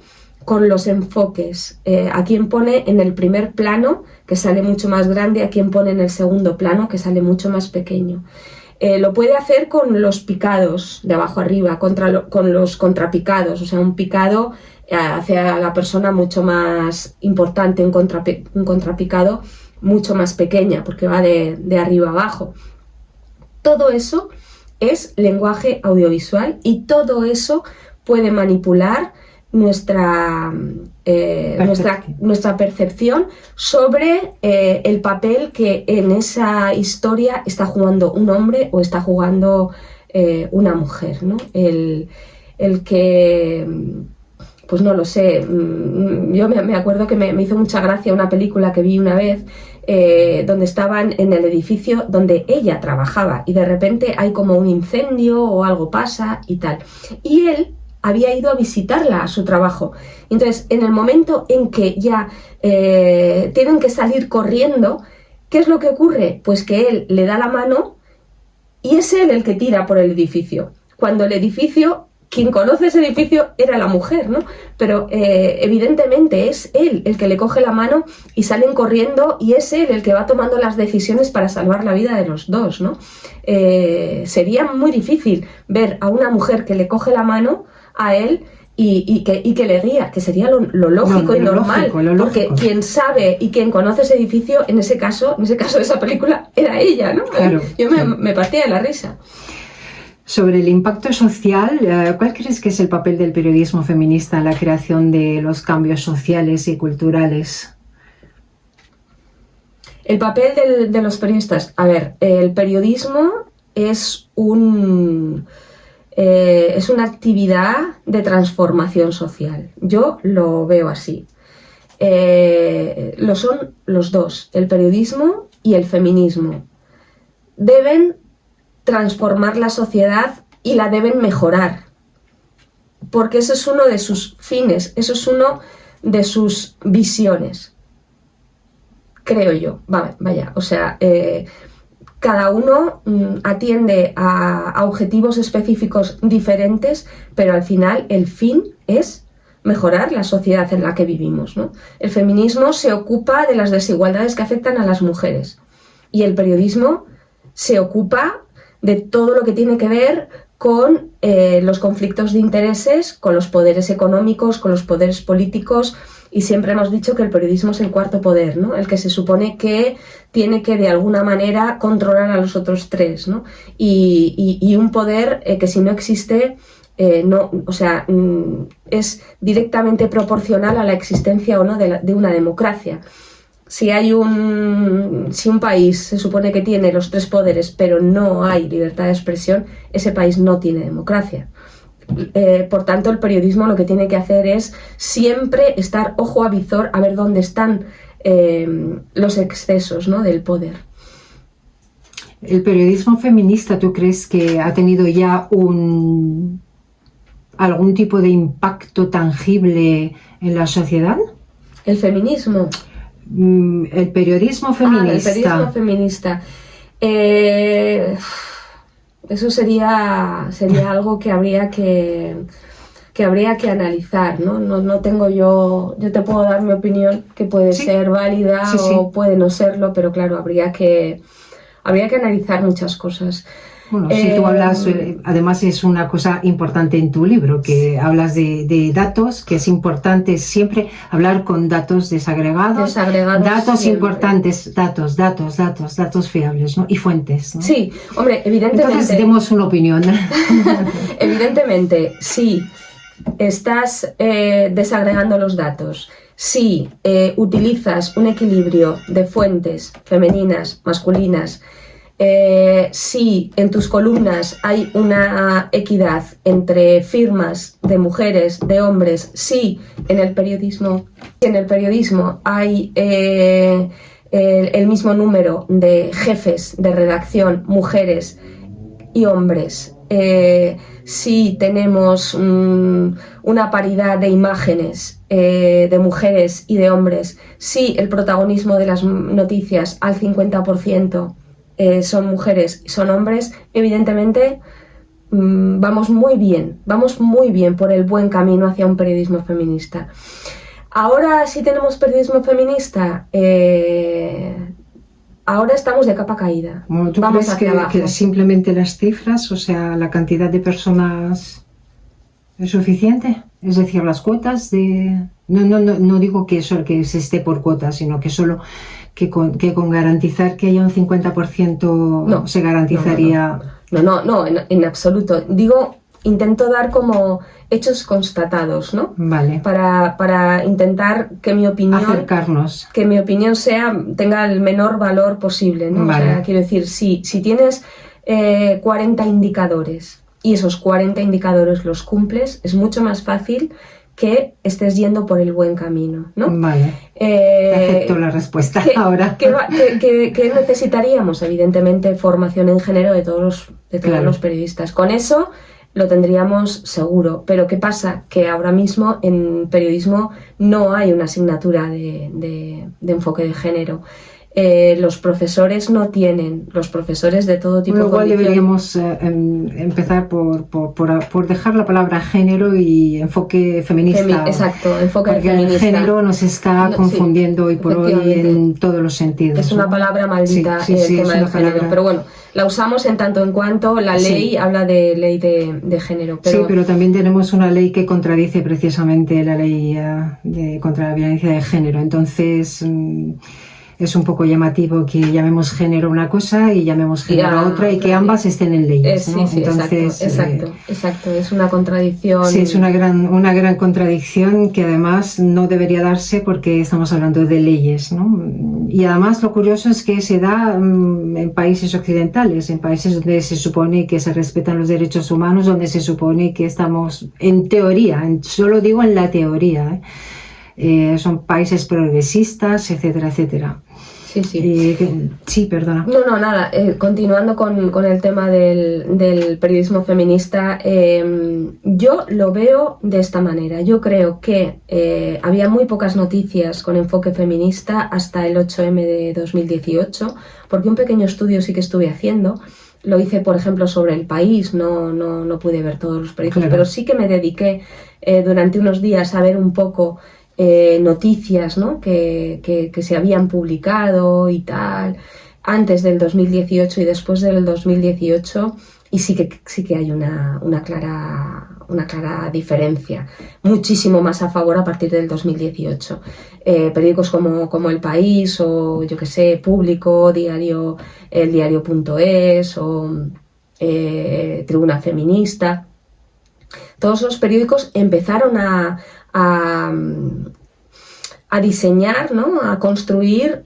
con los enfoques. A quien pone en el primer plano, que sale mucho más grande, a quien pone en el segundo plano, que sale mucho más pequeño. Lo puede hacer con los picados, de abajo arriba, con los contrapicados. O sea, un picado hace a la persona mucho más importante, un contrapicado mucho más pequeña, porque va de arriba a abajo. Todo eso es lenguaje audiovisual y todo eso puede manipular nuestra percepción sobre el papel que en esa historia está jugando un hombre o está jugando una mujer, ¿no? El que, pues no lo sé, yo me acuerdo que me hizo mucha gracia una película que vi una vez donde estaban en el edificio donde ella trabajaba y de repente hay como un incendio o algo pasa y tal. Y él había ido a visitarla a su trabajo. Entonces, en el momento en que ya tienen que salir corriendo, ¿qué es lo que ocurre? Pues que él le da la mano y es él el que tira por el edificio. Cuando el edificio, quien conoce ese edificio era la mujer, ¿no? Pero evidentemente es él el que le coge la mano y salen corriendo y es él el que va tomando las decisiones para salvar la vida de los dos, ¿no? Sería muy difícil ver a una mujer que le coge la mano a él y que le guía, que sería lo lógico y normal, porque quien sabe y quien conoce ese edificio, en ese caso de esa película, era ella, ¿no? Claro, yo me partía de la risa. Sobre el impacto social, ¿cuál crees que es el papel del periodismo feminista en la creación de los cambios sociales y culturales? El papel de los periodistas. A ver, el periodismo es una actividad de transformación social. Yo lo veo así. Lo son los dos, el periodismo y el feminismo. Deben transformar la sociedad y la deben mejorar, porque eso es uno de sus fines, eso es uno de sus visiones, creo yo. Vaya, o sea, cada uno atiende a objetivos específicos diferentes, pero al final el fin es mejorar la sociedad en la que vivimos, ¿no? El feminismo se ocupa de las desigualdades que afectan a las mujeres y el periodismo se ocupa de todo lo que tiene que ver con los conflictos de intereses, con los poderes económicos, con los poderes políticos, y siempre hemos dicho que el periodismo es el cuarto poder, ¿no? El que se supone que tiene que de alguna manera controlar a los otros tres, ¿no? Y un poder que si no existe, no, o sea, es directamente proporcional a la existencia o no de una democracia. Si un país se supone que tiene los tres poderes, pero no hay libertad de expresión, ese país no tiene democracia. Por tanto, el periodismo lo que tiene que hacer es siempre estar ojo a visor a ver dónde están los excesos, ¿no?, del poder. ¿El periodismo feminista tú crees que ha tenido ya algún tipo de impacto tangible en la sociedad? ¿El feminismo? El periodismo feminista. El periodismo feminista. Eso sería algo que habría que analizar, ¿no? No tengo yo te puedo dar mi opinión, que puede ser válida o puede no serlo, pero claro, habría que analizar muchas cosas. Bueno, si tú hablas, además es una cosa importante en tu libro, que hablas de datos, que es importante siempre hablar con datos desagregados, datos siempre importantes, datos fiables, ¿no? Y fuentes, ¿no? Sí, hombre, evidentemente. Entonces demos una opinión. Evidentemente, sí, estás desagregando los datos. Si utilizas un equilibrio de fuentes femeninas, masculinas, si en tus columnas hay una equidad entre firmas de mujeres, de hombres, si en el periodismo hay el mismo número de jefes de redacción, mujeres y hombres, si tenemos una paridad de imágenes de mujeres y de hombres, si el protagonismo de las noticias al 50% son mujeres y son hombres, evidentemente vamos muy bien por el buen camino hacia un periodismo feminista. Ahora sí tenemos periodismo feminista, ahora estamos de capa caída. Bueno, ¿tú vamos crees hacia abajo. Que simplemente las cifras, o sea, la cantidad de personas es suficiente? Es decir, las cuotas de... No digo que se esté por cuotas, sino que solo que con garantizar que haya un 50% se garantizaría... No, en absoluto. Digo, intento dar como hechos constatados, ¿no? Vale. Para intentar que mi opinión... Acercarnos. Que mi opinión tenga el menor valor posible, ¿no? Vale. O sea, quiero decir, si tienes 40 indicadores y esos 40 indicadores los cumples, es mucho más fácil que estés yendo por el buen camino, ¿no? Vale. Acepto la respuesta ahora. ¿Qué necesitaríamos? Evidentemente, formación en género de todos los periodistas. Con eso lo tendríamos seguro. Pero ¿qué pasa? Que ahora mismo en periodismo no hay una asignatura de enfoque de género. Los profesores no tienen, los profesores de todo tipo. Igual deberíamos empezar por dejar la palabra género y enfoque feminista. Exacto, enfoque porque feminista. El género nos está confundiendo hoy por hoy en todos los sentidos. Es una palabra maldita el tema del género, pero bueno, la usamos en tanto en cuanto la ley habla de ley de género. Sí, pero también tenemos una ley que contradice precisamente la ley contra la violencia de género. Entonces... es un poco llamativo que llamemos género una cosa y llamemos género otra y que ambas estén en leyes, ¿no? Sí, entonces, exacto, es una contradicción. Sí, es una gran contradicción que además no debería darse porque estamos hablando de leyes, ¿no? Y además lo curioso es que se da en países occidentales, en países donde se supone que se respetan los derechos humanos, donde se supone que estamos, en teoría, solo digo en la teoría, son países progresistas, etcétera, etcétera. Sí. Sí, perdona. No, nada. Continuando con el tema del periodismo feminista, yo lo veo de esta manera. Yo creo que había muy pocas noticias con enfoque feminista hasta el 8M de 2018, porque un pequeño estudio sí que estuve haciendo. Lo hice, por ejemplo, sobre El País, no pude ver todos los periódicos, pero sí que me dediqué durante unos días a ver un poco noticias, ¿no? que se habían publicado y tal, antes del 2018 y después del 2018, Y sí que hay una clara diferencia, muchísimo más a favor a partir del 2018. Periódicos como El País o, yo que sé, Público, El Diario.es o Tribuna Feminista, todos los periódicos empezaron a diseñar, ¿no?, a construir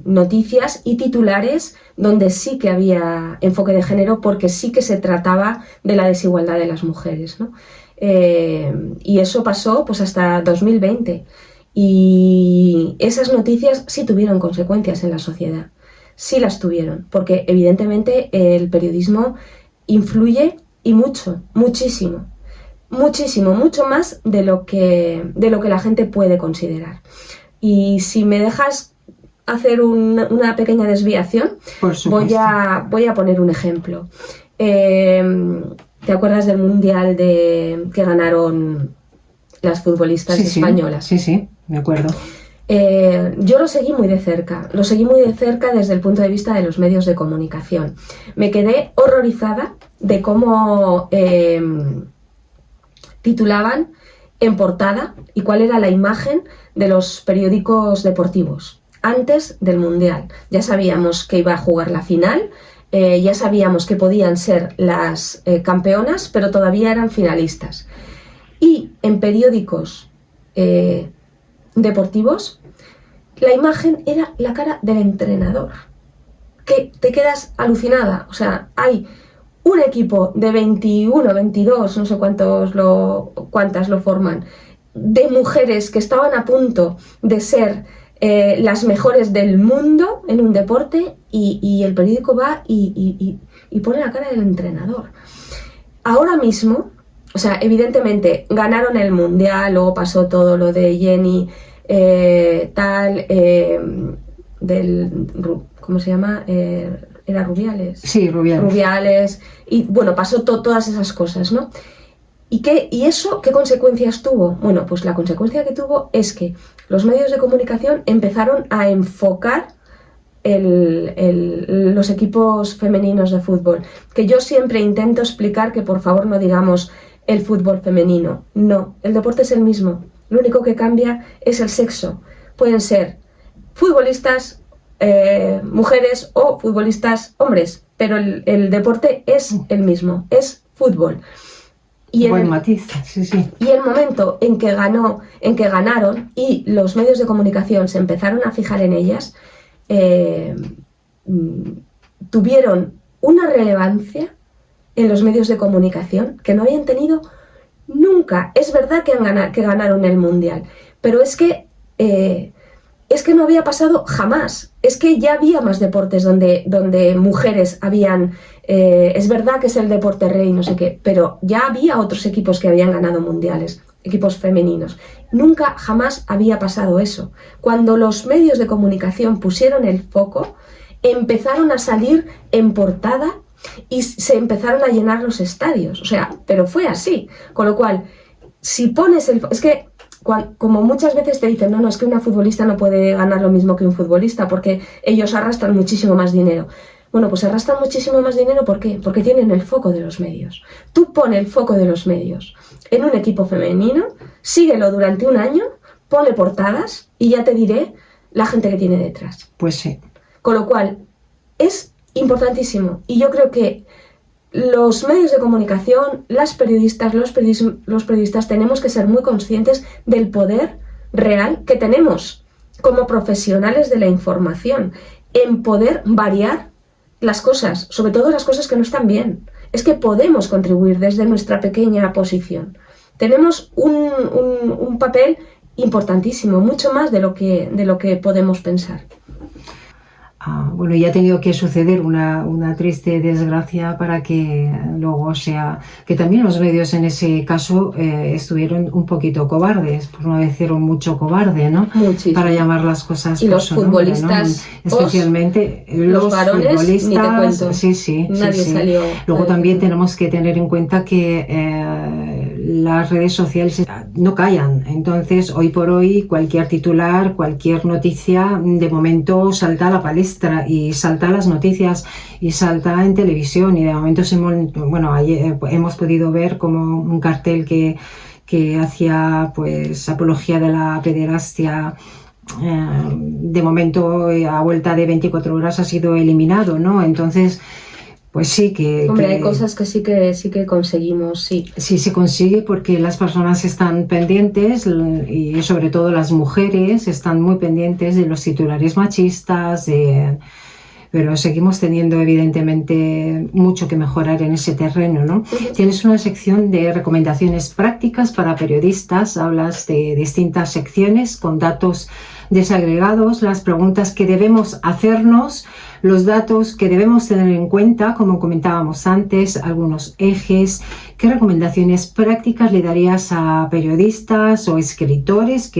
noticias y titulares donde sí que había enfoque de género, porque sí que se trataba de la desigualdad de las mujeres, ¿no? Y eso pasó pues hasta 2020, y esas noticias sí tuvieron consecuencias en la sociedad, sí las tuvieron, porque evidentemente el periodismo influye, y muchísimo, mucho más de lo que la gente puede considerar. Y si me dejas hacer una pequeña desviación, voy a poner un ejemplo. ¿Te acuerdas del mundial que ganaron las futbolistas españolas? Sí, me acuerdo. Yo lo seguí muy de cerca desde el punto de vista de los medios de comunicación. Me quedé horrorizada de cómo titulaban en portada y cuál era la imagen de los periódicos deportivos antes del Mundial. Ya sabíamos que iba a jugar la final, ya sabíamos que podían ser las campeonas, pero todavía eran finalistas. Y en periódicos deportivos, la imagen era la cara del entrenador, que te quedas alucinada. O sea, hay un equipo de 21, 22, no sé cuántas lo forman, de mujeres que estaban a punto de ser las mejores del mundo en un deporte, y el periódico va y pone la cara del entrenador. Ahora mismo, o sea, evidentemente ganaron el mundial, luego pasó todo lo de Jenny, ¿cómo se llama? ¿Era Rubiales? Sí, Rubiales. Y bueno, pasó todas esas cosas, ¿no? ¿Y eso qué consecuencias tuvo? Bueno, pues la consecuencia que tuvo es que los medios de comunicación empezaron a enfocar los equipos femeninos de fútbol. Que yo siempre intento explicar que por favor no digamos el fútbol femenino. No, el deporte es el mismo. Lo único que cambia es el sexo. Pueden ser futbolistas mujeres o futbolistas hombres, pero el deporte es el mismo, es fútbol. Buen matiz, sí. Y el momento en que ganaron y los medios de comunicación se empezaron a fijar en ellas, tuvieron una relevancia en los medios de comunicación que no habían tenido nunca. Es verdad que ganaron el mundial, pero es que no había pasado jamás. Es que ya había más deportes donde mujeres habían... es verdad que es el deporte rey, no sé qué, pero ya había otros equipos que habían ganado mundiales, equipos femeninos. Nunca, jamás había pasado eso. Cuando los medios de comunicación pusieron el foco, empezaron a salir en portada y se empezaron a llenar los estadios. O sea, pero fue así. Con lo cual, si pones el... Es que... como muchas veces te dicen, no, es que una futbolista no puede ganar lo mismo que un futbolista porque ellos arrastran muchísimo más dinero. Bueno, pues arrastran muchísimo más dinero, ¿por qué? Porque tienen el foco de los medios. Tú pon el foco de los medios en un equipo femenino, síguelo durante un año, ponle portadas y ya te diré la gente que tiene detrás. Pues sí. Con lo cual, es importantísimo, y yo creo que los medios de comunicación, las periodistas, los periodistas tenemos que ser muy conscientes del poder real que tenemos como profesionales de la información en poder variar las cosas, sobre todo las cosas que no están bien. Es que podemos contribuir desde nuestra pequeña posición. Tenemos un papel importantísimo, mucho más de lo que podemos pensar. Bueno, ya ha tenido que suceder una triste desgracia para que luego sea... Que también los medios en ese caso estuvieron un poquito cobardes, por no decir mucho cobarde, ¿no? Muchísimo. Para llamar las cosas y por los futbolistas, ¿no? Especialmente los varones, futbolistas. ni te cuento. Sí. Nadie salió. Luego también tenemos que tener en cuenta que las redes sociales no callan. Entonces, hoy por hoy, cualquier titular, cualquier noticia, de momento salta a la palestra y salta a las noticias y salta en televisión. Y de momento hemos podido ver como un cartel que hacía pues apología de la pederastia, de momento a vuelta de 24 horas ha sido eliminado, ¿no? Entonces, pues sí que... Hombre, hay cosas que sí que conseguimos, sí. Sí se consigue porque las personas están pendientes y sobre todo las mujeres están muy pendientes de los titulares machistas, pero seguimos teniendo evidentemente mucho que mejorar en ese terreno, ¿no? Tienes una sección de recomendaciones prácticas para periodistas, hablas de distintas secciones con datos desagregados, las preguntas que debemos hacernos, los datos que debemos tener en cuenta, como comentábamos antes, algunos ejes. ¿Qué recomendaciones prácticas le darías a periodistas o escritores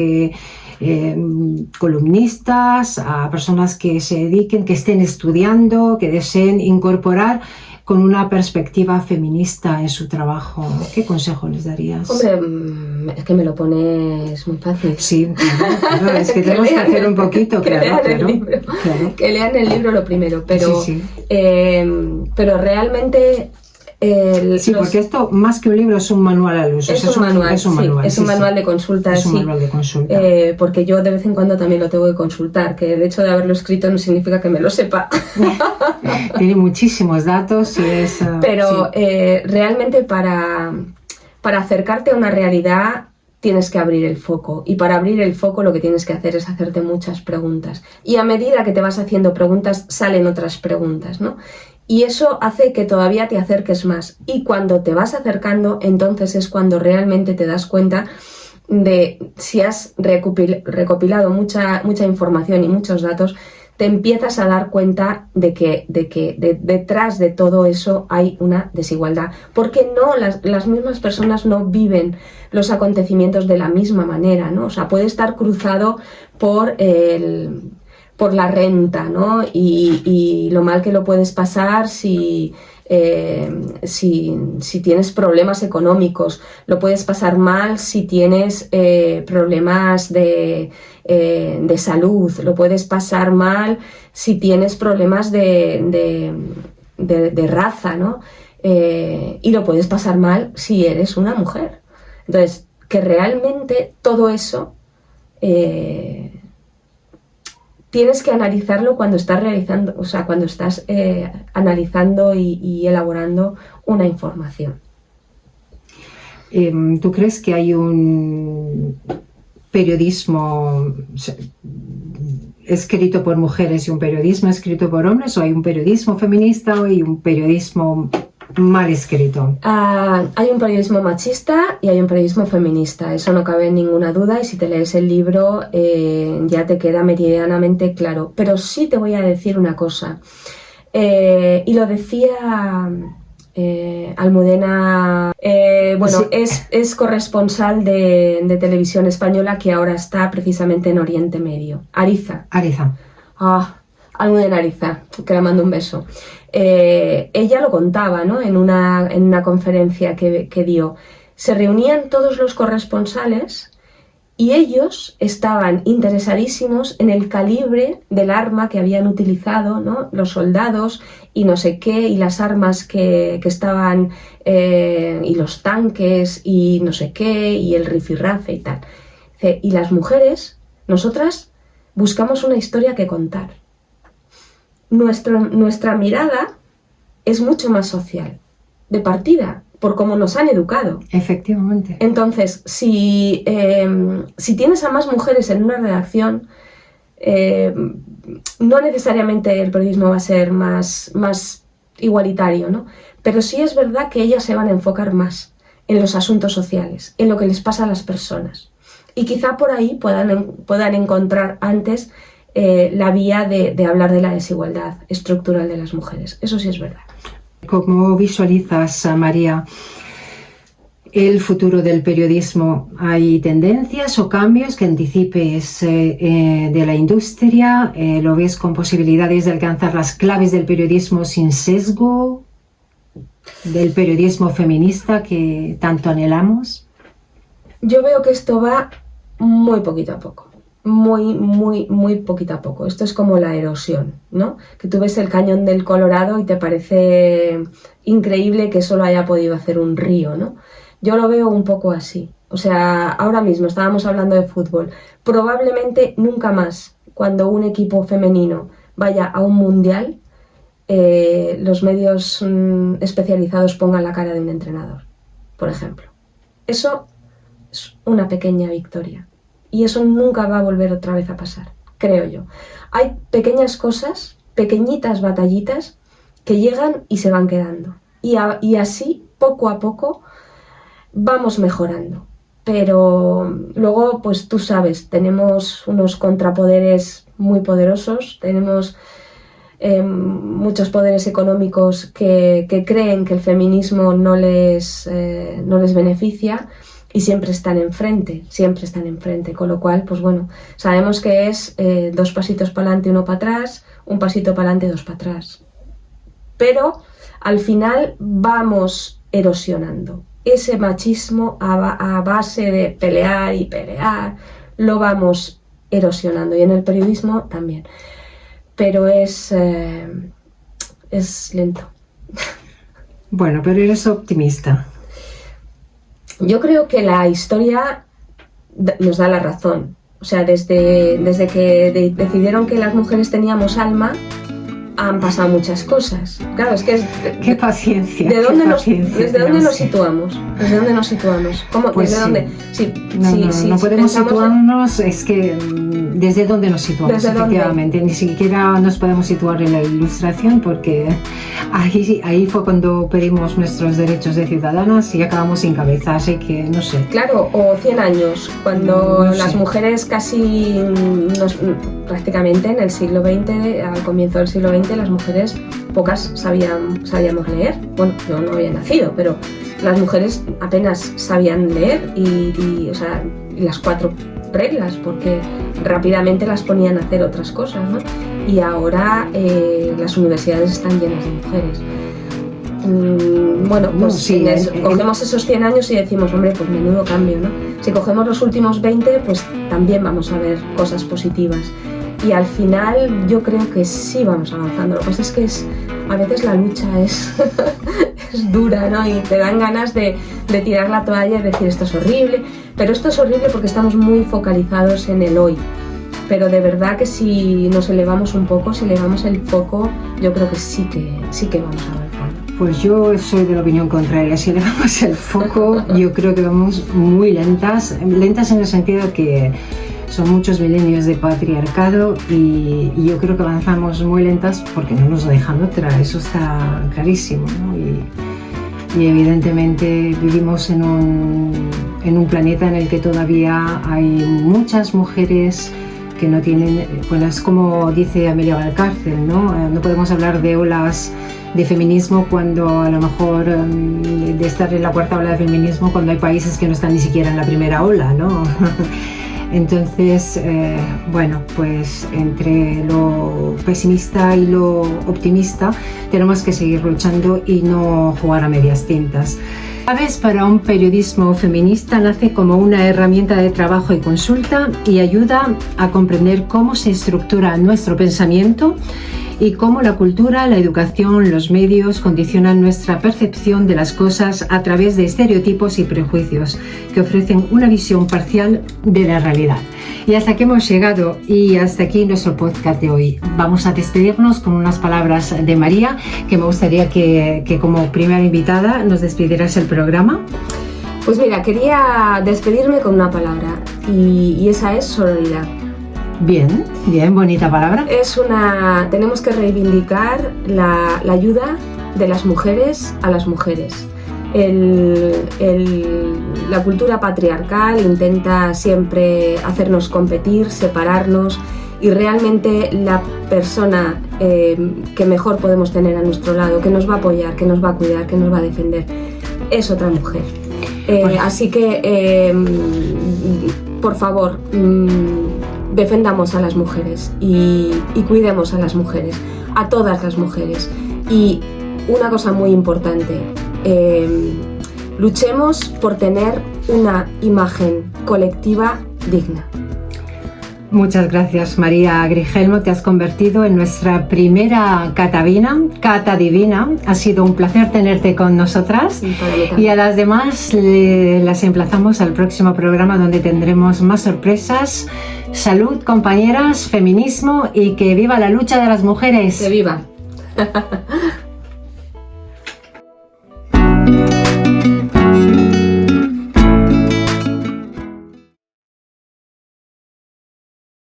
columnistas, a personas que se dediquen, que estén estudiando, que deseen incorporar con una perspectiva feminista en su trabajo? ¿Qué consejo les darías? Hombre, es que me lo pones muy fácil. Sí, claro, es que tenemos que hacer un poquito, que lean el libro. Que lean el libro lo primero, pero, sí. Pero realmente... porque esto más que un libro es un manual al uso. Es un manual de consulta. Es un manual de consulta. Porque yo de vez en cuando también lo tengo que consultar, que el hecho de haberlo escrito no significa que me lo sepa. Tiene muchísimos datos y es... Pero realmente para acercarte a una realidad tienes que abrir el foco, y para abrir el foco lo que tienes que hacer es hacerte muchas preguntas, y a medida que te vas haciendo preguntas salen otras preguntas, ¿no? Y eso hace que todavía te acerques más, y cuando te vas acercando, entonces es cuando realmente te das cuenta de si has recopilado mucha información y muchos datos, te empiezas a dar cuenta de que detrás de todo eso hay una desigualdad, porque las mismas personas no viven los acontecimientos de la misma manera, ¿no? O sea, puede estar cruzado por la renta, ¿no? Y lo mal que lo puedes pasar si tienes problemas económicos, lo puedes pasar mal si tienes problemas de salud, lo puedes pasar mal si tienes problemas de raza, ¿no? Y lo puedes pasar mal si eres una mujer. Entonces, que realmente todo eso tienes que analizarlo cuando estás realizando, o sea, cuando estás analizando y elaborando una información. ¿Tú crees que hay un periodismo escrito por mujeres y un periodismo escrito por hombres, o hay un periodismo feminista y un periodismo mal escrito? Hay un periodismo machista y hay un periodismo feminista, eso no cabe ninguna duda, y si te lees el libro ya te queda meridianamente claro. Pero sí te voy a decir una cosa, y lo decía Almudena, es corresponsal de Televisión Española, que ahora está precisamente en Oriente Medio. Ariza. Almudena Ariza, que le mando un beso. Ella lo contaba, ¿no? en una conferencia que dio. Se reunían todos los corresponsales y ellos estaban interesadísimos en el calibre del arma que habían utilizado, ¿no? Los soldados y no sé qué, y las armas que estaban, y los tanques y no sé qué, y el rifirrafe y tal. Y las mujeres, nosotras, buscamos una historia que contar. Nuestra mirada es mucho más social, de partida, por cómo nos han educado. Efectivamente. Entonces, si tienes a más mujeres en una redacción, no necesariamente el periodismo va a ser más igualitario, ¿no? Pero sí es verdad que ellas se van a enfocar más en los asuntos sociales, en lo que les pasa a las personas. Y quizá por ahí puedan encontrar antes la vía de hablar de la desigualdad estructural de las mujeres. Eso sí es verdad. ¿Cómo visualizas, María, el futuro del periodismo? ¿Hay tendencias o cambios que anticipes de la industria? ¿Lo ves con posibilidades de alcanzar las claves del periodismo sin sesgo? del periodismo feminista que tanto anhelamos? Yo veo que esto va muy poquito a poco. Muy poquito a poco. Esto es como la erosión, ¿no? Que tú ves el cañón del Colorado y te parece increíble que solo haya podido hacer un río, ¿no? Yo lo veo un poco así. O sea, ahora mismo estábamos hablando de fútbol. Probablemente nunca más, cuando un equipo femenino vaya a un mundial, los medios especializados pongan la cara de un entrenador, por ejemplo. Eso es una pequeña victoria. Y eso nunca va a volver otra vez a pasar, creo yo. Hay pequeñas cosas, pequeñitas batallitas, que llegan y se van quedando. Y así, poco a poco, vamos mejorando. Pero luego, pues tú sabes, tenemos unos contrapoderes muy poderosos, tenemos muchos poderes económicos que creen que el feminismo no les beneficia, y siempre están enfrente, con lo cual, pues bueno, sabemos que es 2 pasitos para adelante, 1 para atrás, 1 pasito para adelante, 2 para atrás. Pero al final vamos erosionando. Ese machismo a base de pelear y pelear, lo vamos erosionando, y en el periodismo también. Pero es lento. Bueno, pero eres optimista. Yo creo que la historia nos da la razón. O sea, desde que decidieron que las mujeres teníamos alma, han pasado muchas cosas. Claro, es que es... ¡Qué paciencia! ¿Desde dónde nos situamos? ¿Desde dónde nos situamos? ¿Cómo? Pues ¿Desde dónde? Sí, no podemos situarnos, es que desde dónde nos situamos, efectivamente. Ni siquiera nos podemos situar en la Ilustración, porque ahí fue cuando pedimos nuestros derechos de ciudadanas y acabamos sin cabeza, así que no sé. Claro, o 100 años, cuando las mujeres casi, prácticamente en el siglo XX, al comienzo del siglo XX, las mujeres pocas sabíamos leer. Bueno, yo no había nacido, pero las mujeres apenas sabían leer y las 4 reglas, porque rápidamente las ponían a hacer otras cosas, ¿no? Y ahora las universidades están llenas de mujeres. Bueno, pues cogemos esos 100 años y decimos, hombre, pues menudo cambio, ¿no? Si cogemos los últimos 20, pues también vamos a ver cosas positivas. Y al final yo creo que sí vamos avanzando. Lo que pasa es que a veces la lucha es dura, ¿no? Y te dan ganas de tirar la toalla y decir, esto es horrible. Pero esto es horrible porque estamos muy focalizados en el hoy. Pero de verdad que si nos elevamos un poco, si elevamos el foco, yo creo que sí que vamos avanzando. Pues yo soy de la opinión contraria. Si elevamos el foco, yo creo que vamos muy lentas en el sentido de que son muchos milenios de patriarcado y yo creo que avanzamos muy lentas porque no nos dejan otra, eso está clarísimo, ¿no? Y evidentemente vivimos en un planeta en el que todavía hay muchas mujeres que no tienen, bueno, es como dice Amelia Valcárcel, ¿no? No podemos hablar de olas de feminismo cuando a lo mejor de estar en la 4ª ola de feminismo cuando hay países que no están ni siquiera en la primera ola, ¿no? Entonces, bueno, pues entre lo pesimista y lo optimista tenemos que seguir luchando y no jugar a medias tintas. Aves para un periodismo feminista nace como una herramienta de trabajo y consulta y ayuda a comprender cómo se estructura nuestro pensamiento y cómo la cultura, la educación, los medios condicionan nuestra percepción de las cosas a través de estereotipos y prejuicios que ofrecen una visión parcial de la realidad. Y hasta aquí hemos llegado y hasta aquí nuestro podcast de hoy. Vamos a despedirnos con unas palabras de María, que me gustaría que como primera invitada nos despidieras el programa. Pues mira, quería despedirme con una palabra y esa es sororidad. Bien, bonita palabra. Tenemos que reivindicar la ayuda de las mujeres a las mujeres. La cultura patriarcal intenta siempre hacernos competir, separarnos, y realmente la persona que mejor podemos tener a nuestro lado, que nos va a apoyar, que nos va a cuidar, que nos va a defender, es otra mujer. Así que, por favor, defendamos a las mujeres y cuidemos a las mujeres, a todas las mujeres, y una cosa muy importante. Luchemos por tener una imagen colectiva digna. Muchas gracias, María Grigelmo. Te has convertido en nuestra primera Cata Divina. Ha sido un placer tenerte con nosotras. Y a las demás las emplazamos al próximo programa, donde tendremos más sorpresas. Salud, compañeras, feminismo y que viva la lucha de las mujeres. ¡Que viva!